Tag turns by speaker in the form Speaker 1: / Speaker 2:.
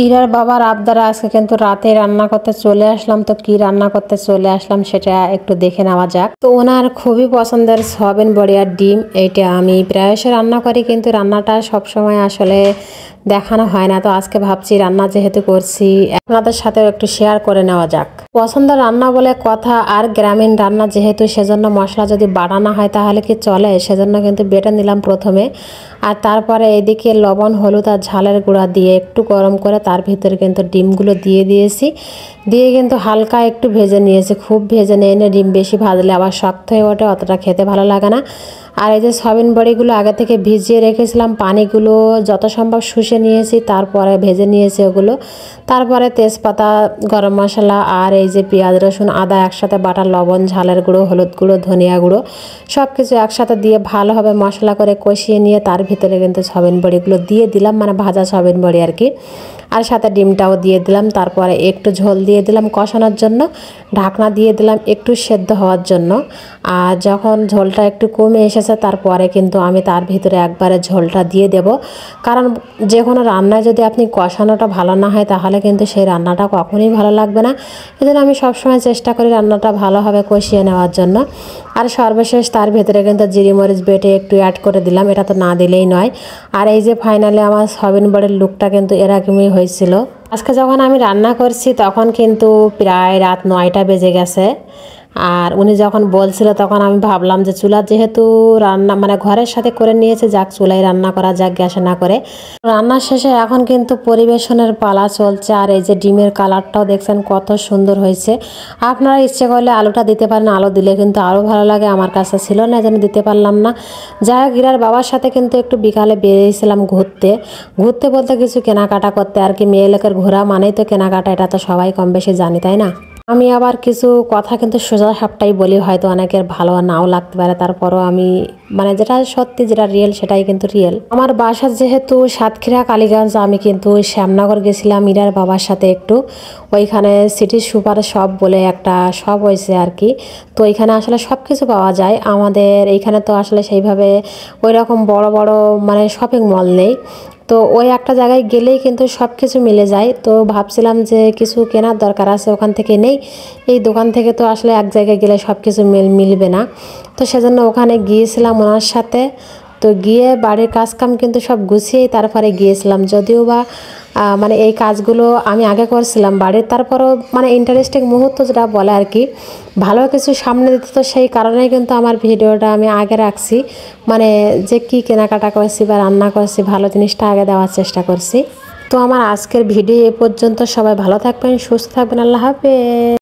Speaker 1: ইরার বাবার আবদারে আজকে কিন্তু রাতে রান্না করতে চলে আসলাম। তো কি রান্না করতে চলে আসলাম সেটা একটু দেখে নেওয়া যাক। তো ওনার খুবই পছন্দের সয়াবিন বড়ি আর ডিম, এইটা আমি প্রায়শই রান্না করি, কিন্তু রান্নাটা সবসময় আসলে দেখানো হয় না। তো আজকে ভাবছি রান্না যেহেতু করছি আপনাদের সাথেও একটু শেয়ার করে নেওয়া যাক। পছন্দের রান্না বলে কথা, আর গ্রামীণ রান্না যেহেতু, সেজন্য মশলা যদি বাড়ানো হয় তাহলে কি চলে, সেজন্য কিন্তু বেটে নিলাম প্রথমে। আর তারপরে এদিকে লবণ হলুদ আর ঝালের গুঁড়া দিয়ে একটু গরম করে তার ভিতরে কিন্তু ডিমগুলো দিয়ে দিয়েছি, দিয়ে কিন্তু হালকা একটু ভেজে নিয়েছি। খুব ভেজে নিয়ে এনে ডিম বেশি ভাজলে আবার শক্ত হয়ে ওঠে, অতটা খেতে ভালো লাগে না। আর এই যে সয়াবিন বড়িগুলো আগে থেকে ভিজিয়ে রেখেছিলাম, পানিগুলো যত সম্ভব শুষে নিয়েছি, তারপরে ভেজে নিয়েছি ওগুলো। তারপরে তেজপাতা, গরম মশলা আর এই যে পেঁয়াজ রসুন আদা একসাথে বাটা, লবণ ঝালের গুঁড়ো হলুদ গুঁড়ো ধনিয়া গুঁড়ো সব কিছু একসাথে দিয়ে ভালোভাবে মশলা করে কষিয়ে নিয়ে তার ভিতরে কিন্তু সয়াবিন বড়িগুলো দিয়ে দিলাম, মানে ভাজা সয়াবিন বড়ি আর কি। আর সাথে ডিমটাও দিয়ে দিলাম। তারপরে একটু ঝোল দিয়ে দিলাম কষানোর জন্য, ঢাকনা দিয়ে দিলাম একটু সেদ্ধ হওয়ার জন্য। আর যখন ঝোলটা একটু কমে এসেছে তারপরে কিন্তু আমি তার ভিতরে একবারে ঝোলটা দিয়ে দেব, কারণ যে কোনো রান্নায় যদি আপনি কষানোটা ভালো না হয় তাহলে কিন্তু সেই রান্নাটা কখনোই ভালো লাগবে না। এজন্য আমি সবসময় চেষ্টা করি রান্নাটা ভালোভাবে কষিয়ে নেওয়ার জন্য। আর সর্বশেষ তার ভেতরে কিন্তু জিরে মরিচ বেটে একটু অ্যাড করে দিলাম, এটা তো না দিলেই নয়। আর এই যে ফাইনালি আমার সয়াবিন বড়ির লুকটা কিন্তু এরকমই হয়েছিল। আজকে যখন আমি রান্না করছি তখন কিন্তু প্রায় রাত 9টা বেজে গেছে। আর উনি যখন বলছিল তখন আমি ভাবলাম যে চুলা যেহেতু রান্না মানে ঘরের সাথে করে নিয়েছে, যাক চুলায় রান্না করা যাক, গ্যাসে না করে। রান্নার শেষে এখন কিন্তু পরিবেশনের পালা চলছে। আর এই যে ডিমের কালারটাও দেখছেন কত সুন্দর হয়েছে। আপনারা ইচ্ছে করলে আলুটা দিতে পারেন, আলু দিলে কিন্তু আরও ভালো লাগে। আমার কাছে ছিল না, যেন দিতে পারলাম না। যাই হোক, ইরার বাবার সাথে কিন্তু একটু বিকালে বেরিয়েছিলাম ঘুরতে। ঘুরতে বলতে কিছু কেনাকাটা করতে আর কি। মেয়ে লোকের ঘোরা মানেই তো কেনাকাটা, এটা তো সবাই কম বেশি জানি, তাই না? আমি আবার কিছু কথা কিন্তু সোজা সাপটাই বলি, হয়তো অনেকের ভালো নাও লাগতে পারে, তারপরও আমি মানে যেটা সত্যি, যেটা রিয়েল সেটাই কিন্তু রিয়েল। আমার বাসা যেহেতু সাতক্ষীরা কালীগঞ্জ, আমি কিন্তু শ্যামনগর গেছিলাম ইরার বাবার সাথে একটু। ওইখানে সিটি সুপার শপ বলে একটা শপ হয়েছে আর কি। তো এখানে আসলে সব কিছু পাওয়া যায়। আমাদের এইখানে তো আসলে সেইভাবে ওই রকম বড় বড় মানে শপিং মল নেই। তো ওই একটা জায়গায় গেলেই কিন্তু সব কিছু মিলে যায়। তো ভাবছিলাম যে কিছু কেনার দরকার আছে, ওখান থেকে নেই। এই দোকান থেকে তো আসলে এক জায়গায় গেলে সব কিছু মিলবে না। তো সেজন্য ওখানে গিয়েছিলাম ওনার সাথে। তো গিয়ে বাড়ির কাজকাম কিন্তু সব গুছিয়েই তারপরে গিয়েছিলাম। যদিও বা মানে এই কাজগুলো আমি আগে করছিলাম বাড়ির, তারপরও মানে ইন্টারেস্টিং মুহূর্ত যেটা বলে আর কি, ভালো কিছু সামনে দিতে, তো সেই কারণেই কিন্তু আমার ভিডিওটা আমি আগে রাখছি। মানে যে কি কেনাকাটা করছি বা রান্না করছি, ভালো জিনিসটা আগে দেওয়ার চেষ্টা করছি। তো আমার আজকের ভিডিও এ পর্যন্ত। সবাই ভালো থাকবেন, সুস্থ থাকবেন, আল্লাহ হাফেজ।